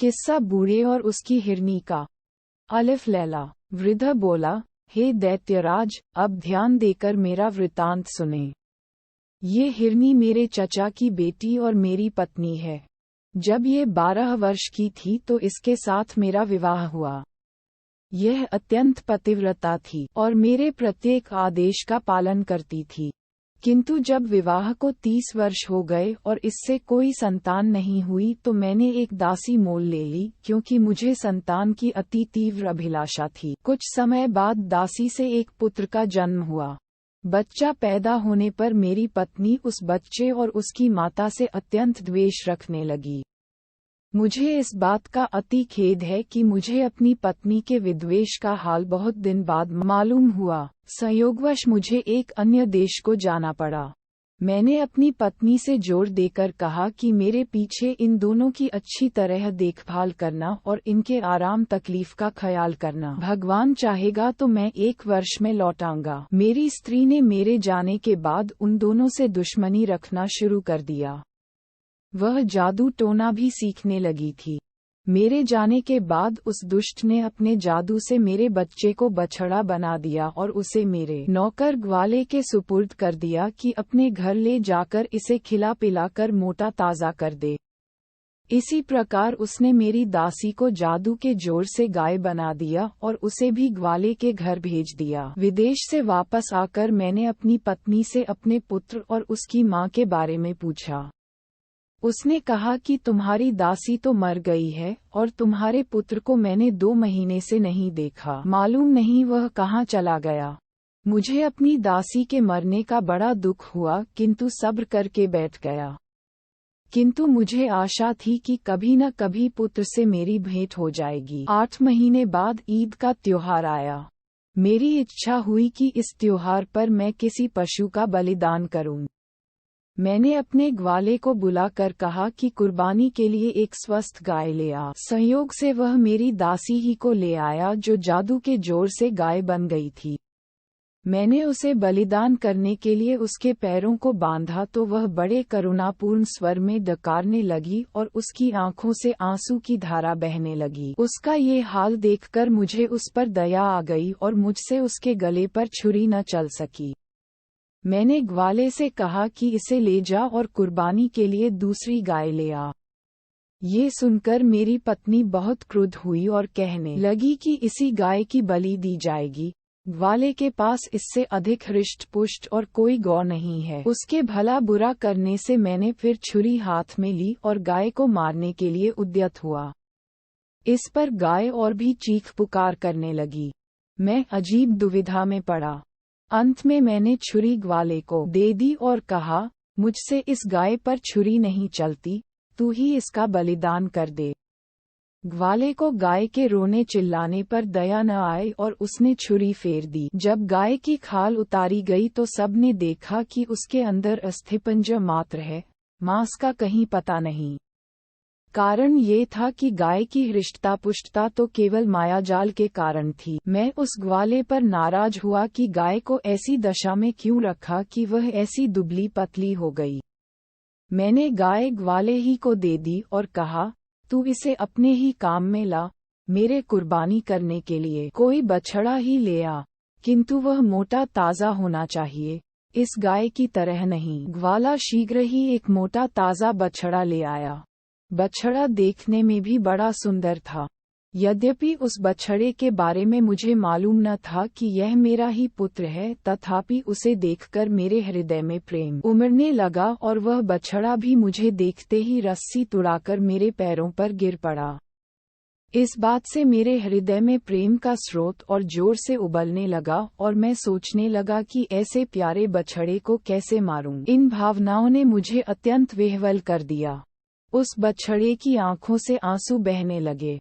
किस्सा बूढ़े और उसकी हिरनी का। अलिफ लैला। वृद्ध बोला, हे दैत्यराज, अब ध्यान देकर मेरा वृतांत सुने। ये हिरनी मेरे चचा की बेटी और मेरी पत्नी है। जब ये 12 वर्ष की थी तो इसके साथ मेरा विवाह हुआ। यह अत्यंत पतिव्रता थी और मेरे प्रत्येक आदेश का पालन करती थी। किंतु जब विवाह को 30 वर्ष हो गए और इससे कोई संतान नहीं हुई तो मैंने एक दासी मोल ले ली, क्योंकि मुझे संतान की अति तीव्र अभिलाषा थी। कुछ समय बाद दासी से एक पुत्र का जन्म हुआ। बच्चा पैदा होने पर मेरी पत्नी उस बच्चे और उसकी माता से अत्यंत द्वेष रखने लगी। मुझे इस बात का अति खेद है कि मुझे अपनी पत्नी के विद्वेष का हाल बहुत दिन बाद मालूम हुआ। संयोगवश मुझे एक अन्य देश को जाना पड़ा। मैंने अपनी पत्नी से जोर देकर कहा कि मेरे पीछे इन दोनों की अच्छी तरह देखभाल करना और इनके आराम तकलीफ का ख्याल करना। भगवान चाहेगा तो मैं 1 वर्ष में लौटाऊंगा। मेरी स्त्री ने मेरे जाने के बाद उन दोनों से दुश्मनी रखना शुरू कर दिया। वह जादू टोना भी सीखने लगी थी। मेरे जाने के बाद उस दुष्ट ने अपने जादू से मेरे बच्चे को बछड़ा बना दिया और उसे मेरे नौकर ग्वाले के सुपुर्द कर दिया कि अपने घर ले जाकर इसे खिला पिलाकर मोटा ताज़ा कर दे। इसी प्रकार उसने मेरी दासी को जादू के जोर से गाय बना दिया और उसे भी ग्वाले के घर भेज दिया। विदेश से वापस आकर मैंने अपनी पत्नी से अपने पुत्र और उसकी माँ के बारे में पूछा। उसने कहा कि तुम्हारी दासी तो मर गई है और तुम्हारे पुत्र को मैंने 2 महीने से नहीं देखा। मालूम नहीं वह कहाँ चला गया। मुझे अपनी दासी के मरने का बड़ा दुख हुआ, किंतु सब्र करके बैठ गया। किंतु मुझे आशा थी कि कभी न कभी पुत्र से मेरी भेंट हो जाएगी। 8 महीने बाद ईद का त्योहार आया। मेरी इच्छा हुई कि इस त्योहार पर मैं किसी पशु का बलिदान करूं। मैंने अपने ग्वाले को बुलाकर कहा कि कुर्बानी के लिए एक स्वस्थ गाय ले आ। संयोग से वह मेरी दासी ही को ले आया, जो जादू के जोर से गाय बन गई थी। मैंने उसे बलिदान करने के लिए उसके पैरों को बांधा तो वह बड़े करुणापूर्ण स्वर में डकारने लगी और उसकी आंखों से आंसू की धारा बहने लगी। उसका ये हाल देखकर मुझे उस पर दया आ गई और मुझसे उसके गले पर छुरी न चल सकी। मैंने ग्वाले से कहा कि इसे ले जा और कुर्बानी के लिए दूसरी गाय ले आ। ये सुनकर मेरी पत्नी बहुत क्रुद्ध हुई और कहने लगी कि इसी गाय की बलि दी जाएगी। ग्वाले के पास इससे अधिक हृष्ट पुष्ट और कोई गौ नहीं है। उसके भला बुरा करने से मैंने फिर छुरी हाथ में ली और गाय को मारने के लिए उद्यत हुआ। इस पर गाय और भी चीख पुकार करने लगी। मैं अजीब दुविधा में पड़ा। अंत में मैंने छुरी ग्वाले को दे दी और कहा, मुझसे इस गाय पर छुरी नहीं चलती, तू ही इसका बलिदान कर दे। ग्वाले को गाय के रोने चिल्लाने पर दया न आए और उसने छुरी फेर दी। जब गाय की खाल उतारी गई तो सबने देखा कि उसके अंदर अस्थिपंज मात्र है, मांस का कहीं पता नहीं। कारण ये था कि गाय की हृष्टता पुष्टता तो केवल मायाजाल के कारण थी। मैं उस ग्वाले पर नाराज हुआ कि गाय को ऐसी दशा में क्यों रखा कि वह ऐसी दुबली पतली हो गई। मैंने गाय ग्वाले ही को दे दी और कहा, तू इसे अपने ही काम में ला, मेरे कुर्बानी करने के लिए कोई बछड़ा ही ले आ, किंतु वह मोटा ताज़ा होना चाहिए, इस गाय की तरह नहीं। ग्वाला शीघ्र ही एक मोटा ताज़ा बछड़ा ले आया। बछड़ा देखने में भी बड़ा सुंदर था। यद्यपि उस बछड़े के बारे में मुझे मालूम न था कि यह मेरा ही पुत्र है, तथापि उसे देखकर मेरे हृदय में प्रेम उमड़ने लगा और वह बछड़ा भी मुझे देखते ही रस्सी तुड़ाकर मेरे पैरों पर गिर पड़ा। इस बात से मेरे हृदय में प्रेम का स्रोत और जोर से उबलने लगा और मैं सोचने लगा कि ऐसे प्यारे बछड़े को कैसे मारूं। इन भावनाओं ने मुझे अत्यंत विह्वल कर दिया। उस बछड़े की आंखों से आंसू बहने लगे।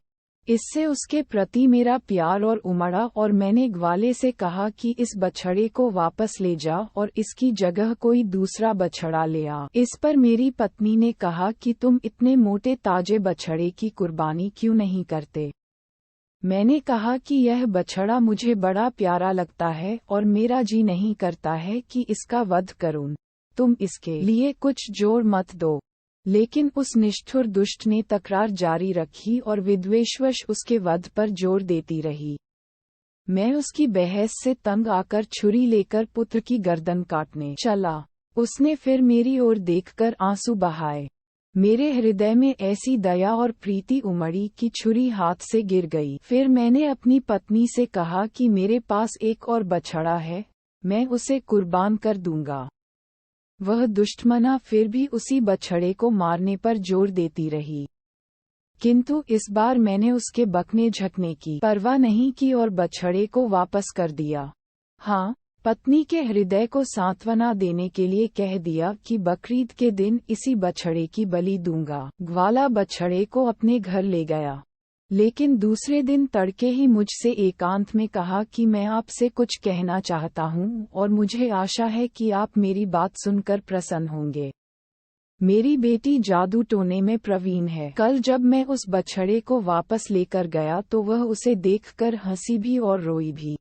इससे उसके प्रति मेरा प्यार और उमड़ा और मैंने ग्वाले से कहा कि इस बछड़े को वापस ले जा और इसकी जगह कोई दूसरा बछड़ा ले आ। इस पर मेरी पत्नी ने कहा कि तुम इतने मोटे ताजे बछड़े की कुर्बानी क्यों नहीं करते। मैंने कहा कि यह बछड़ा मुझे बड़ा प्यारा लगता है और मेरा जी नहीं करता है कि इसका वध करूं। तुम इसके लिए कुछ जोर मत दो। लेकिन उस निष्ठुर दुष्ट ने तकरार जारी रखी और विद्वेषवश उसके वध पर जोर देती रही। मैं उसकी बहस से तंग आकर छुरी लेकर पुत्र की गर्दन काटने चला। उसने फिर मेरी ओर देखकर आंसू बहाए। मेरे हृदय में ऐसी दया और प्रीति उमड़ी कि छुरी हाथ से गिर गई। फिर मैंने अपनी पत्नी से कहा कि मेरे पास एक और बछड़ा है, मैं उसे कुर्बान कर दूंगा। वह दुष्टमना फिर भी उसी बछड़े को मारने पर जोर देती रही, किंतु इस बार मैंने उसके बकने झकने की परवाह नहीं की और बछड़े को वापस कर दिया। हाँ, पत्नी के हृदय को सांत्वना देने के लिए कह दिया कि बकरीद के दिन इसी बछड़े की बलि दूंगा। ग्वाला बछड़े को अपने घर ले गया, लेकिन दूसरे दिन तड़के ही मुझसे एकांत में कहा कि मैं आपसे कुछ कहना चाहता हूँ और मुझे आशा है कि आप मेरी बात सुनकर प्रसन्न होंगे। मेरी बेटी जादू टोने में प्रवीण है। कल जब मैं उस बछड़े को वापस लेकर गया तो वह उसे देखकर हंसी भी और रोई भी।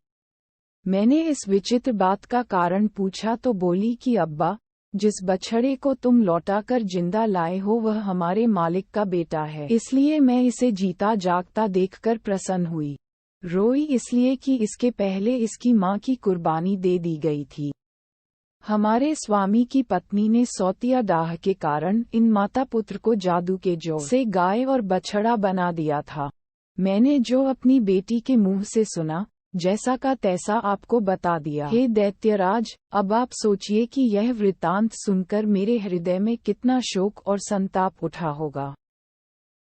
मैंने इस विचित्र बात का कारण पूछा तो बोली कि अब्बा, जिस बछड़े को तुम लौटाकर जिंदा लाए हो वह हमारे मालिक का बेटा है, इसलिए मैं इसे जीता जागता देखकर प्रसन्न हुई। रोई इसलिए कि इसके पहले इसकी माँ की कुर्बानी दे दी गई थी। हमारे स्वामी की पत्नी ने सौतिया डाह के कारण इन माता पुत्र को जादू के जोर से गाय और बछड़ा बना दिया था। मैंने जो अपनी बेटी के मुंह से सुना, जैसा का तैसा आपको बता दिया। हे दैत्यराज, अब आप सोचिए कि यह वृत्तांत सुनकर मेरे हृदय में कितना शोक और संताप उठा होगा।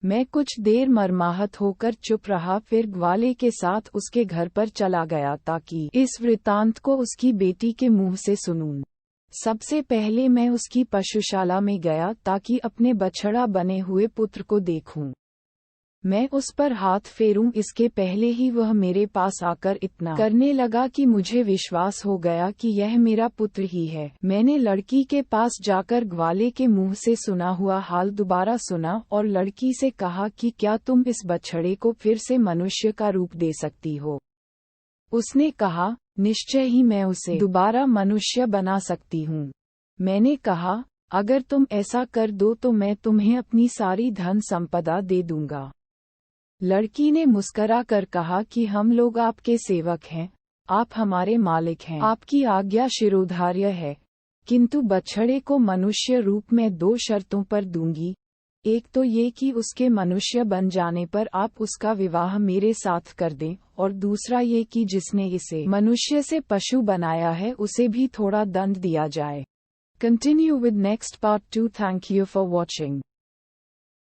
मैं कुछ देर मर्माहत होकर चुप रहा, फिर ग्वाले के साथ उसके घर पर चला गया ताकि इस वृत्तांत को उसकी बेटी के मुंह से सुनूं। सबसे पहले मैं उसकी पशुशाला में गया ताकि अपने बछड़ा बने हुए पुत्र को देखूं। मैं उस पर हाथ फेरूं इसके पहले ही वह मेरे पास आकर इतना करने लगा कि मुझे विश्वास हो गया कि यह मेरा पुत्र ही है। मैंने लड़की के पास जाकर ग्वाले के मुंह से सुना हुआ हाल दोबारा सुना और लड़की से कहा कि क्या तुम इस बछड़े को फिर से मनुष्य का रूप दे सकती हो? उसने कहा, निश्चय ही मैं उसे दोबारा मनुष्य बना सकती हूँ। मैंने कहा, अगर तुम ऐसा कर दो तो मैं तुम्हें अपनी सारी धन संपदा दे दूंगा। लड़की ने मुस्करा कर कहा कि हम लोग आपके सेवक हैं, आप हमारे मालिक हैं, आपकी आज्ञा शिरोधार्य है, किंतु बछड़े को मनुष्य रूप में 2 शर्तों पर दूंगी। एक तो ये कि उसके मनुष्य बन जाने पर आप उसका विवाह मेरे साथ कर दें, और दूसरा ये कि जिसने इसे मनुष्य से पशु बनाया है उसे भी थोड़ा दंड दिया जाए। Continue with next part 2. Thank you for watching.